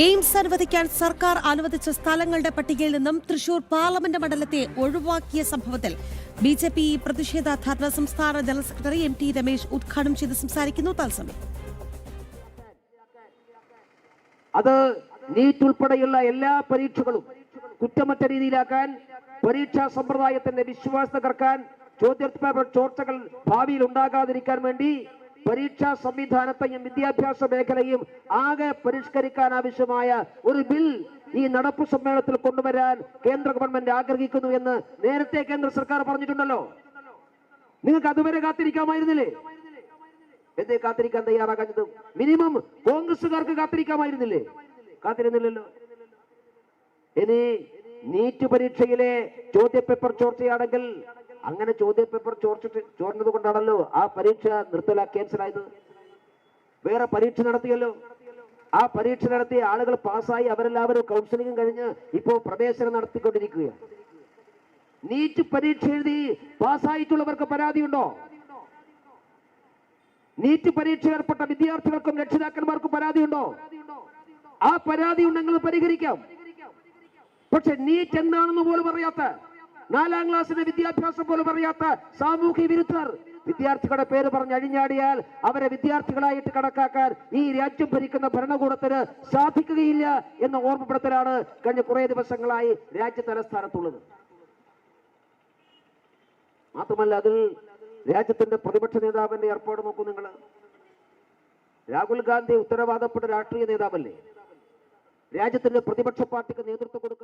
AIIMS അനുവദിക്കാൻ സർക്കാർ അനുവദിച്ച സ്ഥലങ്ങളുടെ പട്ടികയിൽ നിന്നും തൃശൂർ പാർലമെന്റ് മണ്ഡലത്തെ ഒഴിവാക്കിയ സംഭവത്തിൽ ബിജെപി പ്രതിഷേധ ധർണ സംസ്ഥാന general secretary M T Ramesh ഉദ്ഘാടനം ചെയ്ത് സംസാരിക്കുന്നു. തത്സമയം അത് നീറ്റ് ഉൾപ്പെടെയുള്ള എല്ലാ പരീക്ഷകളും കുറ്റമറ്റ രീതിയിലാക്കാൻ, പരീക്ഷാ സമ്പ്രദായത്തിന്റെ വിശ്വാസം തകർക്കാൻ, ചോദ്യോത്തര ചോർച്ചകൾ ഭാവിയിൽ ഉണ്ടാകാതിരിക്കാൻ വേണ്ടി പരീക്ഷാ സംവിധാനത്തെയും വിദ്യാഭ്യാസ മേഖലയും ആകെ പരിഷ്കരിക്കാൻ ആവശ്യമായ ഒരു ബിൽ ഈ നടപ്പ് സമ്മേളനത്തിൽ കൊണ്ടുവരാൻ കേന്ദ്ര ഗവൺമെന്റ് ആഗ്രഹിക്കുന്നു എന്ന് നേരത്തെ കേന്ദ്ര സർക്കാർ പറഞ്ഞിട്ടുണ്ടല്ലോ. നിങ്ങൾക്ക് അതുവരെ കാത്തിരിക്കാമായിരുന്നില്ലേ? എന്തേ കാത്തിരിക്കാൻ തയ്യാറാകാഞ്ഞത്? മിനിമം കോൺഗ്രസുകാർക്ക് കാത്തിരിക്കാമായിരുന്നില്ലേ? കാത്തിരുന്നില്ലല്ലോ. ഇനി നീറ്റ് പരീക്ഷയിലെ ചോദ്യപേപ്പർ ചോർച്ചയാണെങ്കിൽ, അങ്ങനെ ചോദ്യപേപ്പർ ചോർന്നത് കൊണ്ടാണല്ലോ ആ പരീക്ഷ ക്യാൻസലായത്. വേറെ പരീക്ഷ നടത്തിയല്ലോ. ആ പരീക്ഷ നടത്തിയ ആളുകൾ പാസ്സായി, അവരെല്ലാവരും കൗൺസിലിംഗും കഴിഞ്ഞ് ഇപ്പോൾ പ്രവേശനം നടത്തിക്കൊണ്ടിരിക്കുകയാണ്. നീറ്റ് പരീക്ഷ എഴുതി പാസ്സായിട്ടുള്ളവർക്ക് പരാതിയുണ്ടോ? നീറ്റ് പരീക്ഷ ഏർപ്പെട്ട വിദ്യാർത്ഥികൾക്കും രക്ഷിതാക്കന്മാർക്കും പരാതിയുണ്ടോ? ആ പരാതി ഉണ്ടെങ്കിൽ പരിഹരിക്കാം. പക്ഷെ നീറ്റ് എന്താണെന്ന് പോലും അറിയാത്ത, 4ാം ക്ലാസ്സിന്റെ വിദ്യാഭ്യാസം പോലും അറിയാത്ത സാമൂഹ്യ വിരുദ്ധർ വിദ്യാർത്ഥികളുടെ പേര് പറഞ്ഞ് അഴിഞ്ഞാടിയാൽ അവരെ വിദ്യാർത്ഥികളായിട്ട് കണക്കാക്കാൻ ഈ രാജ്യം ഭരിക്കുന്ന ഭരണകൂടത്തിന് സാധിക്കുകയില്ല എന്ന ഓർമ്മപ്പെടുത്തലാണ് കഴിഞ്ഞ കുറെ ദിവസങ്ങളായി രാജ്യ തലസ്ഥാനത്തുള്ളത്. മാത്രമല്ല, അതിൽ രാജ്യത്തിന്റെ പ്രതിപക്ഷ നേതാവിന്റെ ഏർപ്പാട് നോക്കൂ നിങ്ങൾ. രാഹുൽ ഗാന്ധി ഉത്തരവാദപ്പെട്ട രാഷ്ട്രീയ നേതാവല്ലേ? രാജ്യത്തിന്റെ പ്രതിപക്ഷ പാർട്ടിക്ക് നേതൃത്വം കൊടുക്കുന്ന